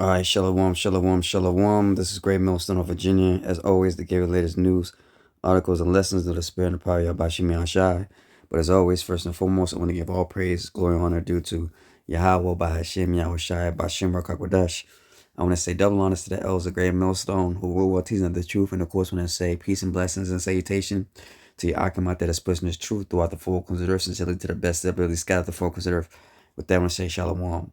All right, shalom, shalom, shalom. This is Great Millstone of Virginia. As always, to give you the latest news, articles, and lessons of the spirit and the power of Bashimi Ashai. But as always, first and foremost, I want to give all praise, glory, and honor due to Yahweh, Bahashim, Yahushai, Bashim, Rakakwadash. I want to say double honors to the elders of Great Millstone who rule teaching the truth. And of course, when I say peace and blessings and salutation to your Akamat that is pushing his truth throughout the four corners of the earth, sincerely to the best ability, scatter the four corners of the earth. With that, I want to say shalom.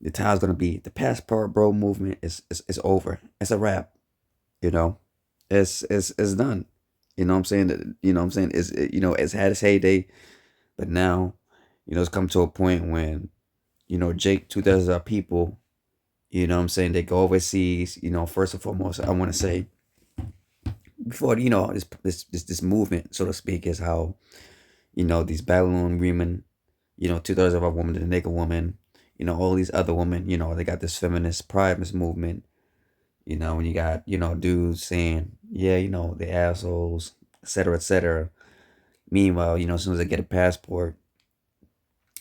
The time's gonna be the passport bro movement is over. It's a wrap. You know, it's done. You know what I'm saying? You know what I'm saying? It's had its heyday, but now, it's come to a point when, Jake 2,000 people. You know what I'm saying? They go overseas. First and foremost, I want to say before this movement, so to speak, is how these Babylon women, 2/3 of a woman, the nigga woman, all these other women, they got this feminist pride movement, when you got, dudes saying, yeah, the assholes, et cetera, et cetera. Meanwhile, as soon as they get a passport,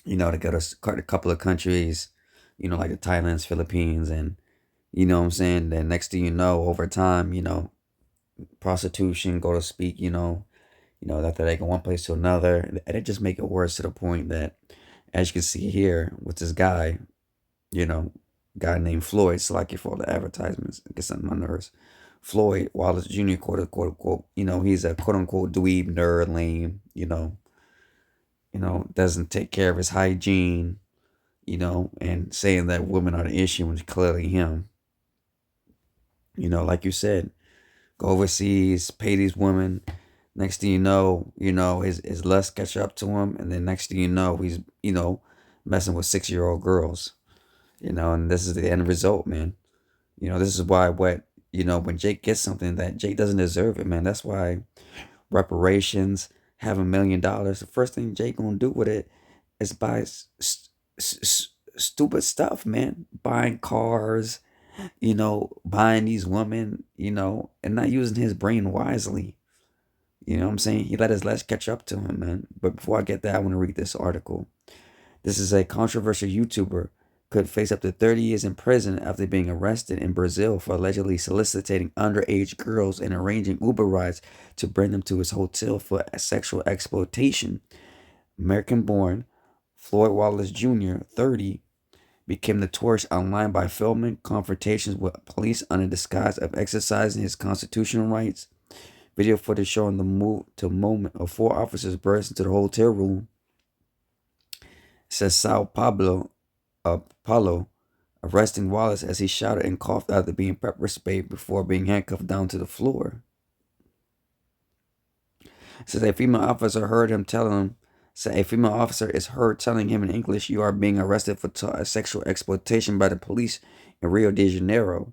they go to a couple of countries, like the Thailands, Philippines, and, what I'm saying? Then next thing you know, over time, prostitution, go to speak, after they go one place to another. And it just make it worse to the point that, as you can see here with this guy, guy named Floyd, Slacky for all the advertisements, it gets on my nerves. Floyd Wallace Jr., quote unquote, he's a quote unquote dweeb, nerd, lame, doesn't take care of his hygiene, and saying that women are the issue when it's clearly him. Like you said, go overseas, pay these women. Next thing you know, his lust catch up to him, and then next thing you know, he's messing with 6-year-old girls. And this is the end result, man. This is why when Jake gets something that Jake doesn't deserve it, man. That's why reparations, have $1 million. The first thing Jake gonna do with it is buy stupid stuff, man. Buying cars, buying these women, and not using his brain wisely. You know what I'm saying? He let his lust catch up to him, man. But before I get that, I want to read this article. This is a controversial YouTuber could face up to 30 years in prison after being arrested in Brazil for allegedly soliciting underage girls and arranging Uber rides to bring them to his hotel for sexual exploitation. American-born Floyd Wallace Jr., 30, became notorious online by filming confrontations with police under disguise of exercising his constitutional rights. Video footage showing the moment of 4 officers burst into the hotel room, says Paulo, arresting Wallace as he shouted and coughed after being pepper sprayed before being handcuffed down to the floor. Says a female officer is heard telling him in English, "You are being arrested for sexual exploitation by the police in Rio de Janeiro."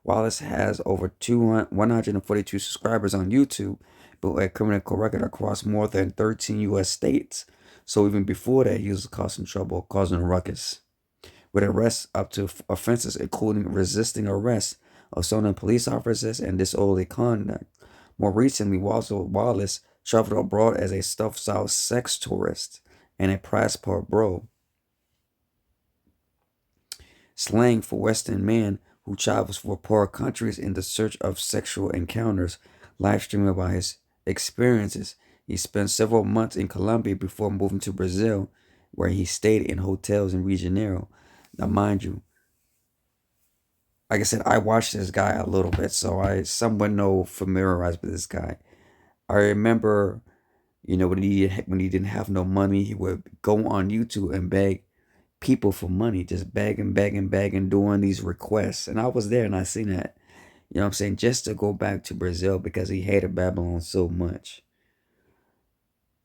Wallace has over 142 subscribers on YouTube, but a criminal record across more than 13 U.S. states. So even before that, he was causing trouble, causing a ruckus, with arrests up to offenses including resisting arrest, assaulting police officers, and disorderly conduct. More recently, Wallace traveled abroad as a stuffed-style sex tourist and a passport bro, slang for Western man who travels for poor countries in the search of sexual encounters. Live streaming about his experiences, he spent several months in Colombia before moving to Brazil, where he stayed in hotels in Rio de Janeiro. Now, mind you, like I said, I watched this guy a little bit, so I somewhat know familiarized with this guy. I remember, when he didn't have no money, he would go on YouTube and beg people for money, just begging, begging, begging, doing these requests. And I was there and I seen that, you know what I'm saying, just to go back to Brazil because he hated Babylon so much.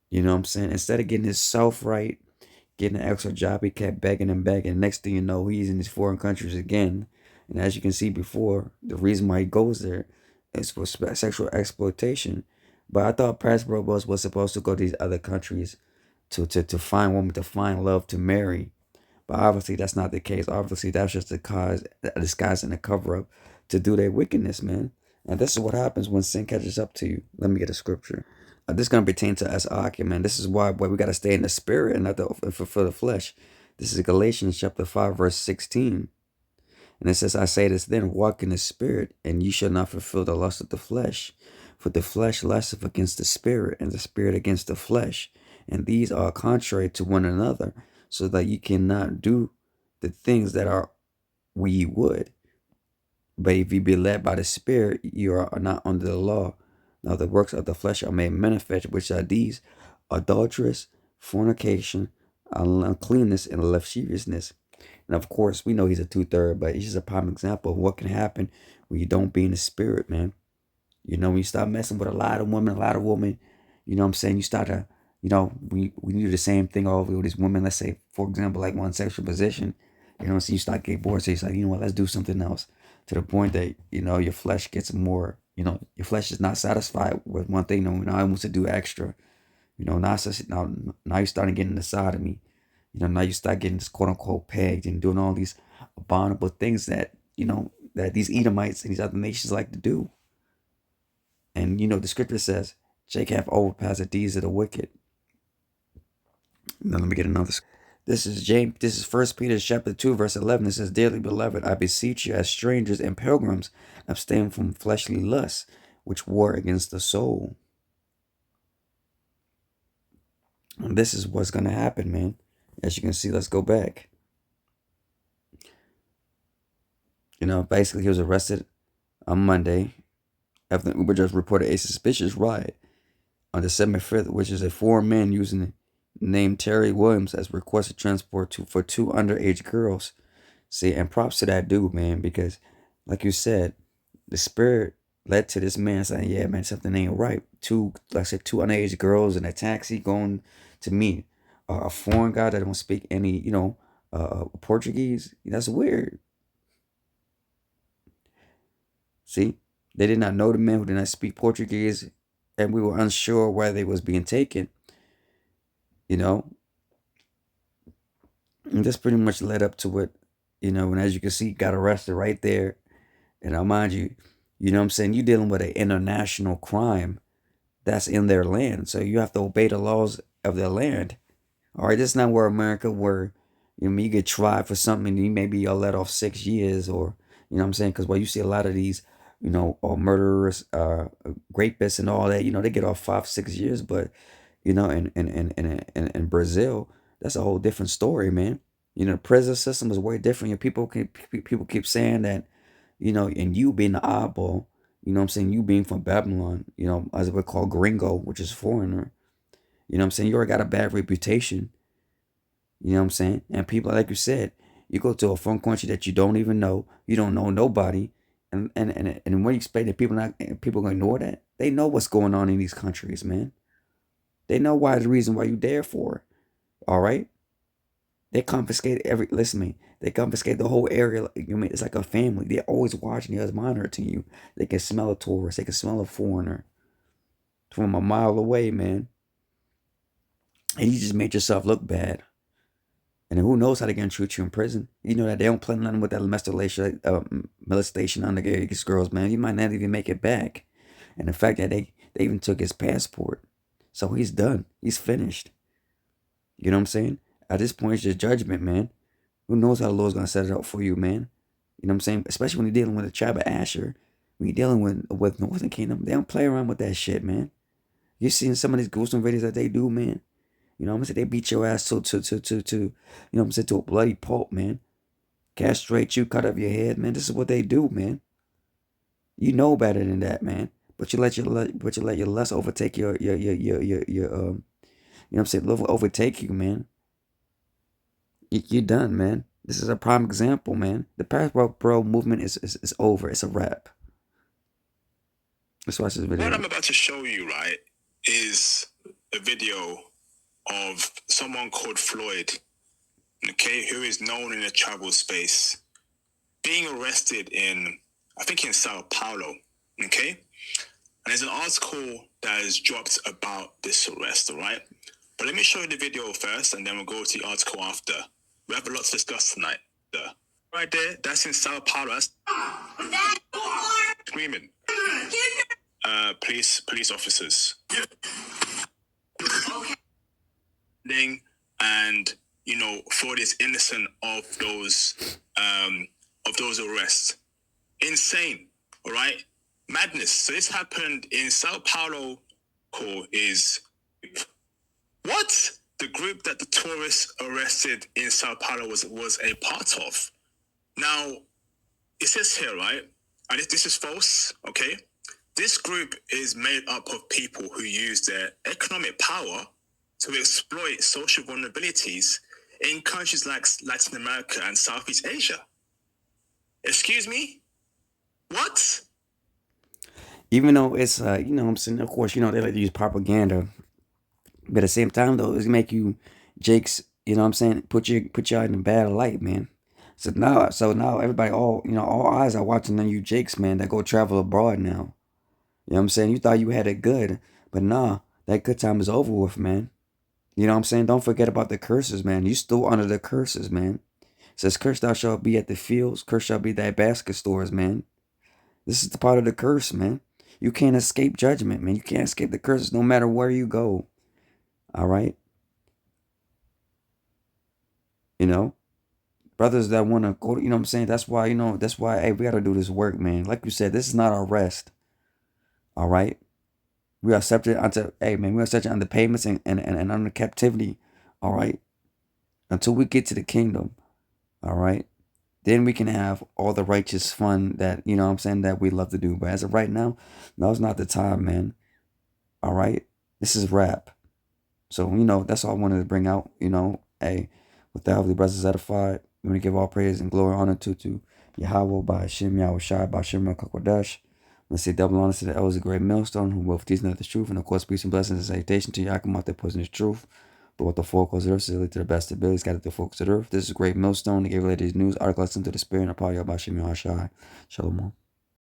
You know what I'm saying? Instead of getting himself right, getting an extra job, he kept begging and begging. Next thing you know, he's in these foreign countries again. And as you can see before, the reason why he goes there is for sexual exploitation. But I thought Passport Bros was supposed to go to these other countries to find women, to find love, to marry. But obviously that's not the case. Obviously that's just a disguise and a cover up to do their wickedness, man. And this is what happens when sin catches up to you. Let me get a scripture. This is going to pertain to us, man. This is why we got to stay in the spirit and not for the flesh. This is Galatians chapter 5, verse 16. And it says, I say this then, walk in the spirit, and you shall not fulfill the lust of the flesh. For the flesh lusteth against the spirit, and the spirit against the flesh. And these are contrary to one another, so that you cannot do the things that are we would. But if you be led by the spirit, you are not under the law. Now the works of the flesh are made manifest, which are these: adulteress, fornication, uncleanness, and lasciviousness. And of course, we know he's a two-third, but he's just a prime example of what can happen when you don't be in the spirit, man. When you start messing with a lot of women, you know what I'm saying? You start to, we do the same thing all over with these women. Let's say, for example, like one sexual position, so you start getting bored. So it's like, you know what, let's do something else, to the point that, your flesh gets more, your flesh is not satisfied with one thing. No, now it wants to do extra. Now you're starting getting the side of me. Now you start getting this quote unquote pegged and doing all these abominable things that, that these Edomites and these other nations like to do. And the scripture says, Jake hath overpassed the deeds of the wicked. Now let me get another. This is James. This is 1 Peter chapter 2, verse 11. It says, Dearly beloved, I beseech you as strangers and pilgrims, abstain from fleshly lusts, which war against the soul. And this is what's going to happen, man. As you can see, let's go back. Basically, he was arrested on Monday after Uber just reported a suspicious riot on December 5th, which is a foreign man using the name Terry Williams as requested transport for two underage girls. See, and props to that dude, man, because like you said, the spirit led to this man saying, yeah, man, something ain't right. Two underage girls in a taxi going to meet a foreign guy that don't speak any, Portuguese. That's weird. See, they did not know the man who did not speak Portuguese, and we were unsure where they was being taken. And this pretty much led up to what, and as you can see, got arrested right there. And I'll mind you, you know what I'm saying? You're dealing with an international crime that's in their land. So you have to obey the laws of their land. All right, this is not where America, where you get tried for something and you maybe you're let off 6 years, or what I'm saying? Because you see a lot of these, or murderers, rapists, and all that. They get off 5, 6 years, but in Brazil, that's a whole different story, man. The prison system is way different. People keep saying that, and you being the oddball, what I'm saying, you being from Babylon, as we call gringo, which is foreigner, what I'm saying, you already got a bad reputation, what I'm saying, and people, like you said, you go to a foreign country that you don't even know, you don't know nobody, and when you expect that people gonna ignore that, they know what's going on in these countries, man. They know why, the reason why you there for, all right. They confiscate listen to me. They confiscate the whole area. It's like a family. They're always watching you, always monitoring you. They can smell a tourist. They can smell a foreigner from a mile away, man. And you just made yourself look bad. And who knows how they're gonna treat you in prison? You know that they don't play nothing with that molestation underage girls, man. You might not even make it back. And the fact that they even took his passport, so he's done. He's finished. You know what I'm saying? At this point, it's just judgment, man. Who knows how the Lord's gonna set it up for you, man? You know what I'm saying? Especially when you're dealing with the tribe of Asher, when you're dealing with Northern Kingdom, they don't play around with that shit, man. You seen some of these gruesome videos that they do, man. You know what I'm saying? They beat your ass to you know what I'm saying, to a bloody pulp, man. Castrate you, cut off your head, man. This is what they do, man. You know better than that, man. But you let your lust overtake your you know what I'm saying, love will overtake you, man. You're done, man. This is a prime example, man. The Passport Bro movement is over. It's a wrap. Let's watch this video. What I'm about to show you, right, is a video of someone called Floyd, okay, who is known in the travel space, being arrested I think in Sao Paulo, okay? And there's an article that is dropped about this arrest, all right? But let me show you the video first, and then we'll go to the article after. We have a lot to discuss tonight. Right there, that's in Sao Paulo. That's screaming. Police officers. And Floyd is innocent of those of those arrests. Insane, all right? Madness. So this happened in Sao Paulo. Is what the group that the tourists arrested in Sao Paulo was a part of. Now, it says here, right? And this is false, okay? This group is made up of people who use their economic power to exploit social vulnerabilities in countries like Latin America and Southeast Asia. Excuse me? What? Even though it's, you know what I'm saying, of course, you know, they like to use propaganda. But at the same time, though, it's make you, Jakes, you know what I'm saying, put you out in a bad light, man. So now everybody, all eyes are watching on you Jakes, man, that go travel abroad now. You know what I'm saying? You thought you had it good, but nah, that good time is over with, man. You know what I'm saying? Don't forget about the curses, man. You still under the curses, man. It says, cursed thou shalt be at the fields, cursed shall be thy basket stores, man. This is the part of the curse, man. You can't escape judgment, man. You can't escape the curses no matter where you go. All right? You know? Brothers that want to go, you know what I'm saying? That's why, hey, we got to do this work, man. Like you said, this is not our rest. All right? We are subject unto, hey, man, we are subject unto payments and under captivity. All right? Until we get to the kingdom. All right? Then we can have all the righteous fun that, you know what I'm saying, that we love to do. But as of right now, now's not the time, man. All right? This is rap. So, that's all I wanted to bring out, hey, with the heavenly brothers edified, we want to give all praise and glory and honor to Yahweh by Hashem, Yahweh Shai, by Hashem, Kakodash. Let's say double honor to the elders of Great Millstone, who will teach the truth, and of course, peace and blessings and salutation to Yakim out there posting his truth. But what the four calls earth, to the best abilities, got the focus of earth. This is Great Millstone. They gave ladies news, article lesson to the spirit and the power of Hashem, Yahweh Shai. Shalom.